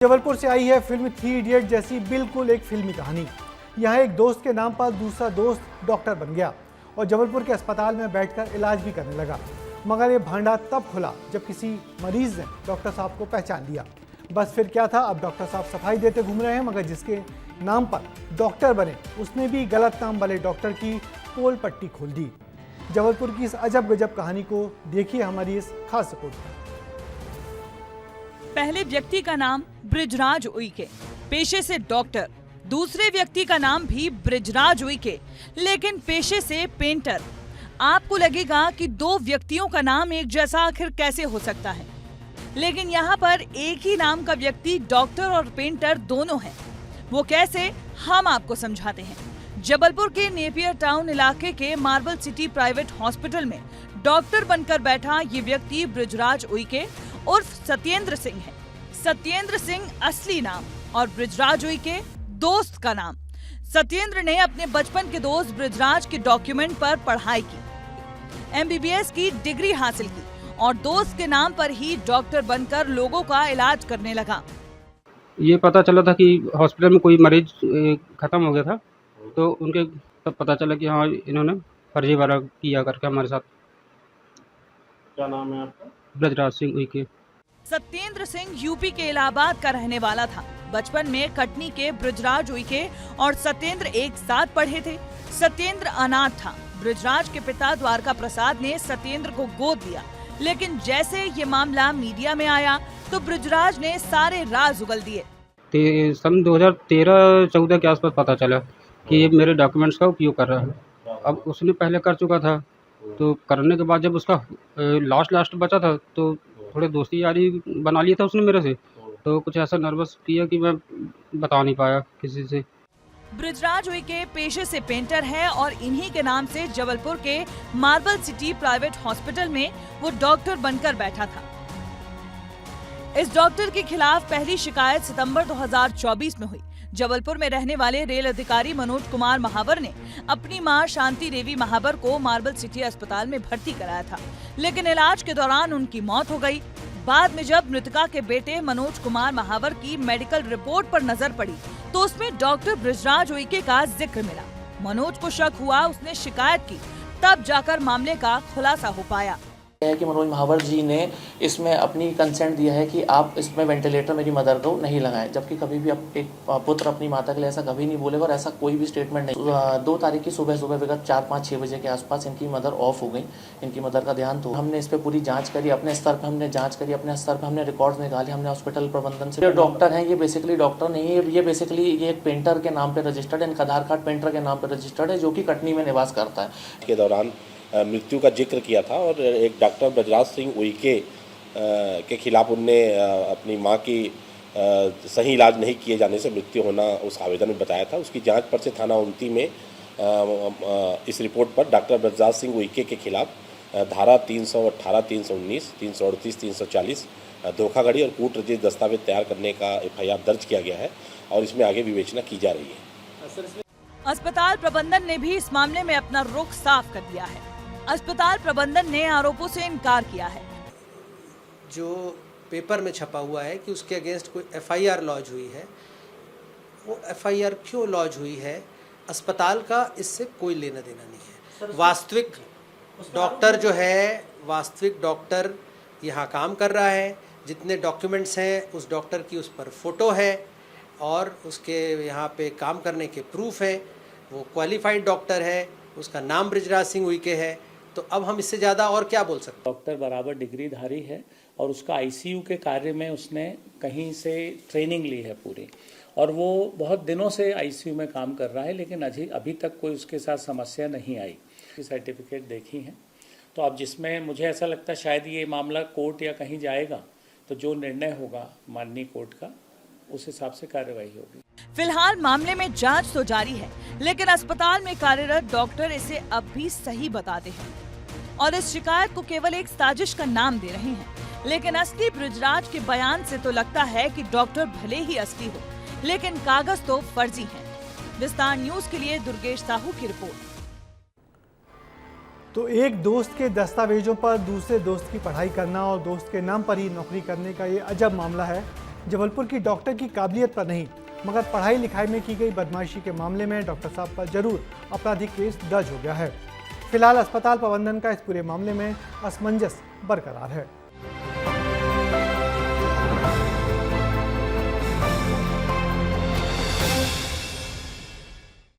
जबलपुर से आई है film 3 idiot जैसी बिल्कुल एक फिल्मी कहानी। यहाँ एक दोस्त के नाम पर दूसरा दोस्त डॉक्टर बन गया और जबलपुर के अस्पताल में बैठकर इलाज भी करने लगा। मगर ये भांडा तब खुला जब किसी मरीज ने डॉक्टर साहब को पहचान लिया। बस फिर क्या था, अब डॉक्टर साहब सफाई देते घूम रहे हैं, मगर जिसके नाम पर डॉक्टर बने उसने भी गलत नाम वाले डॉक्टर की पोल पट्टी खोल दी। जबलपुर की इस अजब गजब कहानी को देखिए हमारी इस खास रिपोर्ट में। पहले व्यक्ति का नाम बृजराज उइके, पेशे से डॉक्टर। दूसरे व्यक्ति का नाम भी बृजराज उइके, लेकिन पेशे से पेंटर। आपको लगेगा कि दो व्यक्तियों का नाम एक जैसा आखिर कैसे हो सकता है, लेकिन यहाँ पर एक ही नाम का व्यक्ति डॉक्टर और पेंटर दोनों हैं। वो कैसे, हम आपको समझाते हैं। जबलपुर के नेपियर टाउन इलाके के मार्बल सिटी प्राइवेट हॉस्पिटल में डॉक्टर बनकर बैठा ये व्यक्ति बृजराज उइके उर्फ सत्येंद्र सिंह है। सत्येंद्र सिंह असली नाम और बृजराज उइके दोस्त का नाम। सत्येंद्र ने अपने बचपन के दोस्त बृजराज के डॉक्यूमेंट पर पढ़ाई की, MBBS की डिग्री हासिल की और दोस्त के नाम पर ही डॉक्टर बनकर लोगों का इलाज करने लगा। ये पता चला था कि हॉस्पिटल में कोई मरीज खत्म हो गया था, तो उनके तब पता चला कि हाँ इन्होंने फर्जीवाड़ा किया करके हमारे साथ। क्या नाम है आपका? बृजराज सिंह उइके। सत्येंद्र सिंह यूपी के इलाहाबाद का रहने वाला था। बचपन में कटनी के बृजराज उइके और सत्येंद्र एक साथ पढ़े थे। सत्येंद्र अनाथ था। बृजराज के पिता द्वारका प्रसाद ने सत्येंद्र को गोद लिया, लेकिन जैसे ये मामला मीडिया में आया तो बृजराज ने सारे राज उगल दिए। सन 2013-14 के आसपास पता चला कि ये मेरे डॉक्यूमेंट्स का उपयोग कर रहा है। अब उसने पहले कर चुका था, तो करने के बाद जब उसका लास्ट बचा था तो थोड़े दोस्ती यारी बना लिया था उसने मेरे से, तो कुछ ऐसा नर्वस किया कि मैं बता नहीं पाया किसी से। बृजराज उइके पेशे से पेंटर है और इन्हीं के नाम से जबलपुर के मार्बल सिटी प्राइवेट हॉस्पिटल में वो डॉक्टर बनकर बैठा था। इस डॉक्टर के खिलाफ पहली शिकायत सितंबर 2024 में हुई। जबलपुर में रहने वाले रेल अधिकारी मनोज कुमार महावर ने अपनी मां शांति देवी महावर को मार्बल सिटी अस्पताल में भर्ती कराया था, लेकिन इलाज के दौरान उनकी मौत हो गई। बाद में जब मृतका के बेटे मनोज कुमार महावर की मेडिकल रिपोर्ट पर नजर पड़ी तो उसमें डॉक्टर बृजराज उइके का जिक्र मिला। मनोज को शक हुआ, उसने शिकायत की, तब जाकर मामले का खुलासा हो पाया है कि मनोज महावर जी ने इसमें अपनी कंसेंट दिया है कि आप इसमें वेंटिलेटर मेरी मदर को नहीं लगाएं, जबकि कभी भी एक पुत्र अपनी माता के लिए ऐसा कभी नहीं बोलेगा और ऐसा कोई भी स्टेटमेंट नहीं। 2 तारीख की सुबह विगत 4-5-6 बजे के आसपास इनकी मदर ऑफ हो गई। इनकी मदर का ध्यान तो हमने इस पर पूरी जांच करी, अपने स्तर पर हमने जांच करी, अपने स्तर पर हमने रिकॉर्ड्स निकाले, हमने हॉस्पिटल प्रबंधन से। डॉक्टर हैं ये बेसिकली डॉक्टर नहीं है, ये बेसिकली ये एक पेंटर के नाम पर रजिस्टर्ड है। इनका आधार कार्ड पेंटर के नाम पर रजिस्टर्ड है, जो कि कटनी में निवास करता है। के दौरान मृत्यु का जिक्र किया था और एक डॉक्टर बृजराज सिंह उइके के खिलाफ उनने अपनी मां की सही इलाज नहीं किए जाने से मृत्यु होना उस आवेदन में बताया था। उसकी जांच पर से थाना उनती में इस रिपोर्ट पर डॉक्टर बृजराज सिंह उइके के खिलाफ धारा 318, 319, 338, 340 धोखाधड़ी और कूट रचित दस्तावेज तैयार करने का FIR दर्ज किया गया है और इसमें आगे विवेचना की जा रही है। अस्पताल प्रबंधन ने भी इस मामले में अपना रुख साफ कर दिया है। अस्पताल प्रबंधन ने आरोपों से इनकार किया है। जो पेपर में छपा हुआ है कि उसके अगेंस्ट कोई FIR लॉन्च हुई है, वो FIR क्यों लॉन्च हुई है, अस्पताल का इससे कोई लेना देना नहीं है। वास्तविक डॉक्टर जो है, वास्तविक डॉक्टर यहाँ काम कर रहा है। जितने डॉक्यूमेंट्स हैं उस डॉक्टर की उस पर फोटो है और उसके यहाँ पे काम करने के प्रूफ है। वो क्वालिफाइड डॉक्टर है, उसका नाम बृजराज सिंह उइके है। तो अब हम इससे ज़्यादा और क्या बोल सकते हैं। डॉक्टर बराबर डिग्रीधारी है और उसका ICU के कार्य में उसने कहीं से ट्रेनिंग ली है पूरी, और वो बहुत दिनों से ICU में काम कर रहा है, लेकिन अभी तक कोई उसके साथ समस्या नहीं आई। सर्टिफिकेट देखी है, तो अब जिसमें मुझे ऐसा लगता है शायद ये मामला कोर्ट या कहीं जाएगा, तो जो निर्णय होगा माननीय कोर्ट का उस हिसाब से कार्रवाई होगी। फिलहाल मामले में जांच तो जारी है, लेकिन अस्पताल में कार्यरत डॉक्टर इसे अब भी सही बताते हैं और इस शिकायत को केवल एक साजिश का नाम दे रहे हैं। लेकिन असली बृजराज के बयान से तो लगता है कि डॉक्टर भले ही असली हो, लेकिन कागज तो फर्जी हैं। विस्तार न्यूज के लिए दुर्गेश साहू की रिपोर्ट। तो एक दोस्त के दस्तावेजों पर दूसरे दोस्त की पढ़ाई करना और दोस्त के नाम पर ही नौकरी करने का ये अजब मामला है। जबलपुर की डॉक्टर की काबिलियत पर नहीं, मगर पढ़ाई लिखाई में की गई बदमाशी के मामले में डॉक्टर साहब पर जरूर आपराधिक केस दर्ज हो गया है। फिलहाल अस्पताल प्रबंधन का इस पूरे मामले में असमंजस बरकरार है।